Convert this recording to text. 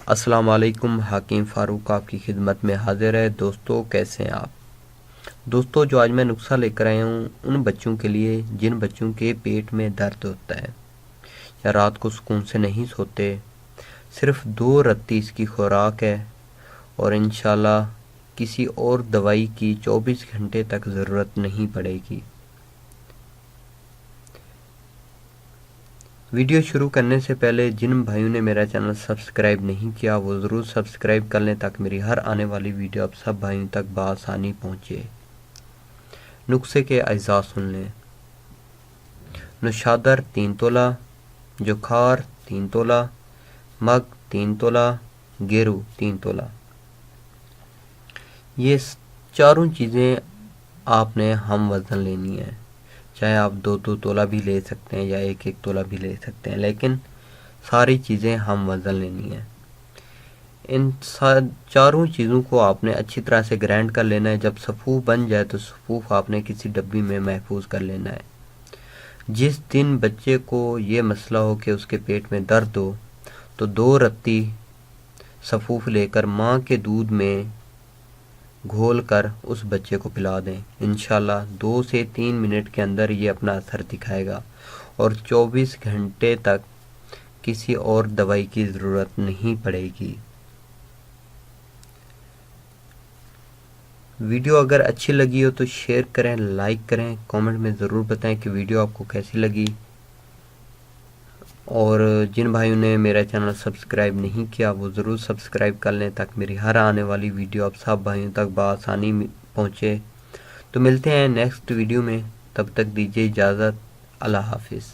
السلام علیکم، حکیم فاروق آپ کی خدمت میں حاضر ہے۔ دوستو کیسے ہیں آپ؟ دوستو جو آج میں نسخہ لے کر آیا ہوں ان بچوں کے لیے جن بچوں کے پیٹ میں درد ہوتا ہے یا رات کو سکون سے نہیں سوتے۔ صرف 2 رتی اس کی خوراک ہے اور انشاءاللہ کسی اور دوائی کی 24 گھنٹے تک ضرورت نہیں پڑے گی۔ ویڈیو شروع کرنے سے پہلے جن بھائیوں نے میرا چینل سبسکرائب نہیں کیا وہ ضرور سبسکرائب کر لیں تاکہ میری ہر آنے والی ویڈیو آپ سب بھائیوں تک بآسانی پہنچے۔ نسخے کے اجزاء سن لیں۔ نوشادر 3 تولہ، جوکھار 3 تولہ، مگ 3 تولہ، گیرو 3 تولہ۔ یہ چاروں چیزیں آپ نے ہم وزن لینی ہے، چاہے آپ 2 تولہ بھی لے سکتے ہیں یا 1 تولہ بھی لے سکتے ہیں، لیکن ساری چیزیں ہم وزن لینی ہیں۔ ان چاروں چیزوں کو آپ نے اچھی طرح سے گرائنڈ کر لینا ہے۔ جب صفوف بن جائے تو صفوف آپ نے کسی ڈبی میں محفوظ کر لینا ہے۔ جس دن بچے کو یہ مسئلہ ہو کہ اس کے پیٹ میں درد ہو تو 2 رتی صفوف لے کر ماں کے دودھ میں گھول کر اس بچے کو پلا دیں۔ انشاءاللہ 2 سے 3 منٹ کے اندر یہ اپنا اثر دکھائے گا اور 24 گھنٹے تک کسی اور دوائی کی ضرورت نہیں پڑے گی۔ ویڈیو اگر اچھی لگی ہو تو شیئر کریں، لائک کریں، کامنٹ میں ضرور بتائیں کہ ویڈیو آپ کو کیسی لگی۔ اور جن بھائیوں نے میرا چینل سبسکرائب نہیں کیا وہ ضرور سبسکرائب کر لیں تاکہ میری ہر آنے والی ویڈیو آپ سب بھائیوں تک بآسانی پہنچے۔ تو ملتے ہیں نیکسٹ ویڈیو میں، تب تک دیجیے اجازت۔ اللہ حافظ۔